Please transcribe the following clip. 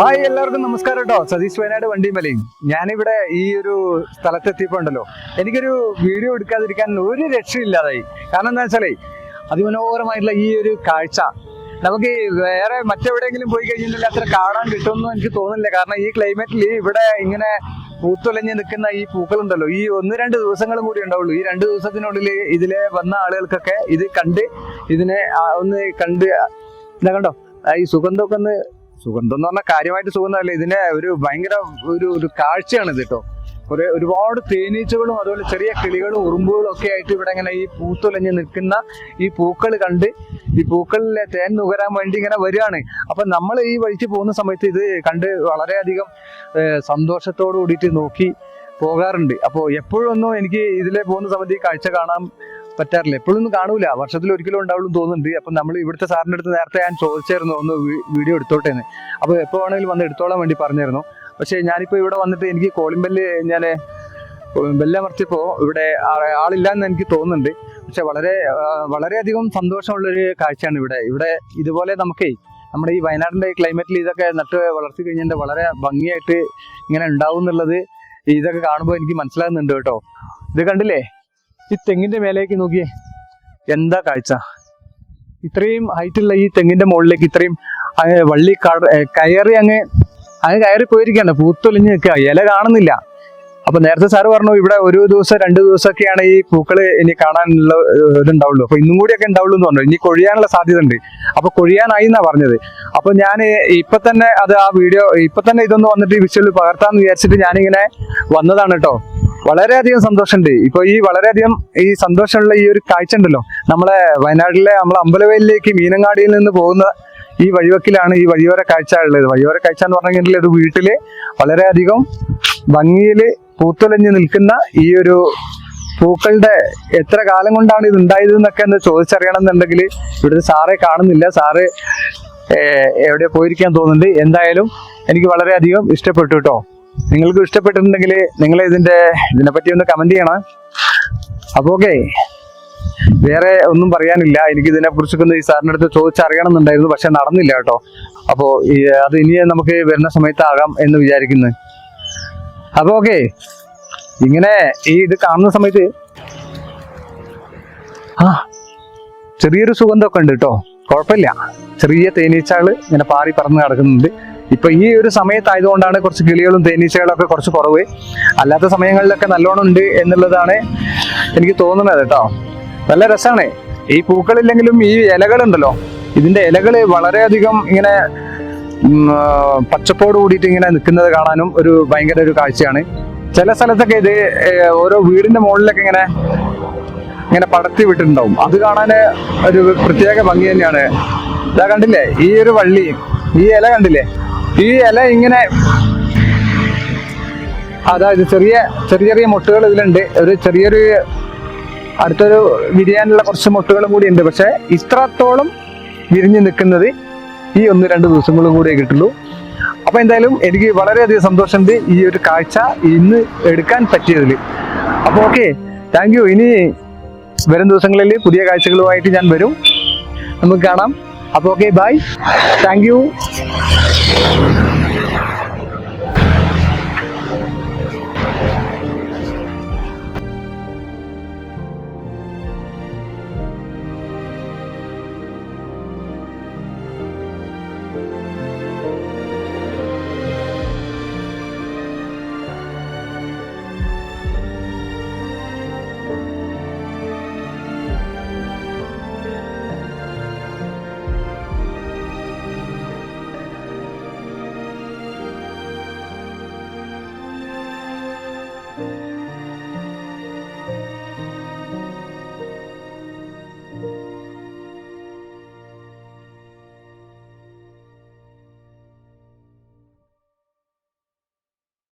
Hi എല്ലാവർക്കും നമസ്കാരം കേട്ടോ. സതീഷ് വയനാട് വണ്ടിമലയും. ഞാനിവിടെ ഈ ഒരു സ്ഥലത്തെത്തിയപ്പോ ഉണ്ടല്ലോ, എനിക്കൊരു വീഡിയോ എടുക്കാതിരിക്കാൻ ഒരു രക്ഷയില്ലാതായി. കാരണം എന്താ വെച്ചാലേ, അതിമനോഹരമായിട്ടുള്ള ഈ ഒരു കാഴ്ച നമുക്ക് വേറെ മറ്റെവിടെയെങ്കിലും പോയി കഴിഞ്ഞിട്ടുണ്ടെങ്കിൽ അത്ര കാണാൻ കിട്ടുമെന്നും എനിക്ക് തോന്നുന്നില്ല. കാരണം ഈ ക്ലൈമറ്റിൽ ഇവിടെ ഇങ്ങനെ പൂത്തൊലഞ്ഞ് നിൽക്കുന്ന ഈ പൂക്കളുണ്ടല്ലോ, ഈ 1-2 ദിവസങ്ങളും കൂടി ഉണ്ടാവുള്ളൂ. ഈ 2 ദിവസത്തിനുള്ളിൽ ഇതിലെ വന്ന ആളുകൾക്കൊക്കെ ഇത് കണ്ട് ഇതിനെ ഒന്ന് കണ്ട് എന്താ കണ്ടോ, ഈ സുഗന്ധമൊക്കെ സുഗന്ധം എന്ന് പറഞ്ഞാൽ കാര്യമായിട്ട് സുഗന്ധമല്ല, ഇതിന്റെ ഒരു ഭയങ്കര ഒരു കാഴ്ചയാണ് ഇത് കേട്ടോ. ഒരുപാട് തേനീച്ചകളും അതുപോലെ ചെറിയ കിളികളും ഉറുമ്പുകളും ഒക്കെ ആയിട്ട് ഇവിടെ ഇങ്ങനെ ഈ പൂത്തൊലഞ്ഞ് നിൽക്കുന്ന ഈ പൂക്കൾ കണ്ട് ഈ പൂക്കളിലെ തേൻ നുകരാൻ വേണ്ടി ഇങ്ങനെ വരികയാണ്. അപ്പൊ നമ്മൾ ഈ വഴിക്ക് പോകുന്ന സമയത്ത് ഇത് കണ്ട് വളരെയധികം സന്തോഷത്തോടു കൂടിയിട്ട് നോക്കി പോകാറുണ്ട്. അപ്പോൾ എപ്പോഴും ഒന്നും എനിക്ക് ഇതിലെ പോകുന്ന സമയത്ത് ഈ കാഴ്ച കാണാൻ പറ്റാറില്ല. എപ്പോഴും ഒന്നും കാണൂല, വർഷത്തിൽ ഒരിക്കലും ഉണ്ടാവുള്ളൂ തോന്നുന്നുണ്ട്. അപ്പൊ നമ്മൾ ഇവിടുത്തെ സാറിൻ്റെ അടുത്ത് നേരത്തെ ഞാൻ ചോദിച്ചായിരുന്നു ഒന്ന് വീഡിയോ എടുത്തോട്ടേന്ന്. അപ്പോൾ എപ്പോൾ വേണമെങ്കിലും വന്ന് എടുത്തോളാൻ വേണ്ടി പറഞ്ഞായിരുന്നു. പക്ഷേ ഞാനിപ്പോൾ ഇവിടെ വന്നിട്ട് എനിക്ക് കോളിംഗ് ബെല്ല് ഞാൻ ബെല്ലമർത്തിയപ്പോൾ ഇവിടെ ആളില്ലാന്ന് എനിക്ക് തോന്നുന്നുണ്ട്. പക്ഷെ വളരെയധികം സന്തോഷമുള്ളൊരു കാഴ്ചയാണ് ഇവിടെ ഇതുപോലെ നമുക്കേ നമ്മുടെ ഈ വയനാടിൻ്റെ ഈ ക്ലൈമറ്റിൽ ഇതൊക്കെ നട്ട് വളർത്തി കഴിഞ്ഞാൽ വളരെ ഭംഗിയായിട്ട് ഇങ്ങനെ ഉണ്ടാവും എന്നുള്ളത് ഇതൊക്കെ കാണുമ്പോൾ എനിക്ക് മനസ്സിലാകുന്നുണ്ട് കേട്ടോ. ഇത് കണ്ടില്ലേ, ഈ തെങ്ങിന്റെ മേലേക്ക് നോക്കിയേ, എന്താ കാഴ്ച! ഇത്രയും ഹൈറ്റുള്ള ഈ തെങ്ങിന്റെ മുകളിലേക്ക് ഇത്രയും വള്ളി കയറി അങ്ങ് കയറി പോയിരിക്കുകയാണ്. പൂത്തൊലിഞ്ഞ് നിൽക്കുക, ഇല കാണുന്നില്ല. അപ്പൊ നേരത്തെ സാറ് പറഞ്ഞു ഇവിടെ 1 ദിവസം 2 ദിവസമൊക്കെയാണ് ഈ പൂക്കള് ഇനി കാണാനുള്ള ഇതുണ്ടാവുള്ളൂ. അപ്പൊ ഇന്നും കൂടിയൊക്കെ ഉണ്ടാവുള്ളൂ എന്ന് പറഞ്ഞു. ഇനി കൊഴിയാനുള്ള സാധ്യത ഉണ്ട്. അപ്പൊ കൊഴിയാനായി എന്നാ പറഞ്ഞത്. അപ്പൊ ഞാൻ ഇപ്പൊ തന്നെ ആ വീഡിയോ ഇപ്പൊ തന്നെ ഇതൊന്ന് വന്നിട്ട് ഈ വിഷ്വൽ പകർത്താന്ന് വിചാരിച്ചിട്ട് ഞാനിങ്ങനെ വന്നതാണ് കേട്ടോ. വളരെയധികം സന്തോഷമുണ്ട്. ഇപ്പൊ ഈ വളരെയധികം ഈ സന്തോഷമുള്ള ഈ ഒരു കാഴ്ച ഉണ്ടല്ലോ, നമ്മളെ നമ്മളെ അമ്പലവയലിലേക്ക് മീനങ്ങാടിയിൽ നിന്ന് പോകുന്ന ഈ വഴിവക്കിലാണ് ഈ വഴിയോര കാഴ്ച ഉള്ളത്. വഴിയോര കാഴ്ച എന്ന് പറഞ്ഞെങ്കിൽ ഒരു വീട്ടില് വളരെയധികം ഭംഗിയില് പൂത്തൊലഞ്ഞ് നിൽക്കുന്ന ഈ ഒരു പൂക്കളുടെ എത്ര കാലം കൊണ്ടാണ് ഇത് ഉണ്ടായത് എന്നൊക്കെ ഒന്ന് ചോദിച്ചറിയണം എന്നുണ്ടെങ്കിൽ ഇവിടുത്തെ സാറെ കാണുന്നില്ല. സാറ് എവിടെ പോയിരിക്കാൻ തോന്നുന്നുണ്ട്. എന്തായാലും എനിക്ക് വളരെയധികം ഇഷ്ടപ്പെട്ടു കേട്ടോ. നിങ്ങൾക്ക് ഇഷ്ടപ്പെട്ടിട്ടുണ്ടെങ്കിൽ നിങ്ങൾ ഇതിനെപ്പറ്റി ഒന്ന് കമന്റ് ചെയ്യണം. അപ്പൊ ഓക്കെ, വേറെ ഒന്നും പറയാനില്ല. എനിക്ക് ഇതിനെ കുറിച്ചൊക്കെ ഒന്ന് ഈ സാറിൻ്റെ അടുത്ത് ചോദിച്ചറിയണം എന്നുണ്ടായിരുന്നു, പക്ഷെ നടന്നില്ല കേട്ടോ. അപ്പോൾ അത് ഇനി നമുക്ക് വരുന്ന സമയത്താകാം എന്ന് വിചാരിക്കുന്നു. അപ്പൊ ഓക്കെ, ഇങ്ങനെ ഇത് കാണുന്ന സമയത്ത് ചെറിയൊരു സുഗന്ധമൊക്കെ ഉണ്ട് കേട്ടോ. കുഴപ്പമില്ല, ചെറിയ തേനീച്ചകൾ ഇങ്ങനെ പാറി പറന്ന് കിടക്കുന്നുണ്ട്. ഇപ്പൊ ഈ ഒരു സമയത്തായതുകൊണ്ടാണ് കുറച്ച് കിളികളും തേനീച്ചകളൊക്കെ കുറച്ച് കുറവ്. അല്ലാത്ത സമയങ്ങളിലൊക്കെ നല്ലോണം ഉണ്ട് എന്നുള്ളതാണ് എനിക്ക് തോന്നുന്നത് കേട്ടോ. നല്ല രസമാണ്. ഈ പൂക്കളില്ലെങ്കിലും ഈ ഇലകളുണ്ടല്ലോ, ഇതിന്റെ ഇലകള് വളരെയധികം ഇങ്ങനെ പച്ചപ്പോട് കൂടിയിട്ട് ഇങ്ങനെ നിൽക്കുന്നത് കാണാനും ഒരു ഭയങ്കര ഒരു കാഴ്ചയാണ്. ചില സ്ഥലത്തൊക്കെ ഇത് ഓരോ വീടിന്റെ മുകളിലൊക്കെ ഇങ്ങനെ പടർത്തി വിട്ടിട്ടുണ്ടാവും. അത് കാണാൻ ഒരു പ്രത്യേക ഭംഗി തന്നെയാണ്. ഇതാ കണ്ടില്ലേ, ഈ ഒരു വള്ളി, ഈ ഇല കണ്ടില്ലേ, ഈ ഇല ഇങ്ങനെ അതായത് ചെറിയ ചെറിയ മുട്ടുകൾ ഇതിലുണ്ട്. ഒരു ചെറിയൊരു അടുത്തൊരു വിരിയാനുള്ള കുറച്ച് മുട്ടുകളും കൂടി ഉണ്ട്. പക്ഷെ ഇത്രത്തോളം വിരിഞ്ഞു നിൽക്കുന്നത് ഈ 1-2 ദിവസങ്ങളും കൂടിയേ കിട്ടുള്ളൂ. അപ്പൊ എന്തായാലും എനിക്ക് വളരെയധികം സന്തോഷമുണ്ട് ഈ ഒരു കാഴ്ച ഇന്ന് എടുക്കാൻ പറ്റിയതിൽ. അപ്പൊ ഓക്കെ, താങ്ക് യു. ഇനി വരും ദിവസങ്ങളിൽ പുതിയ കാഴ്ചകളുമായിട്ട് ഞാൻ വരും. നമുക്ക് കാണാം. അപ്പൊ ഓക്കെ, ബൈ, താങ്ക് യു.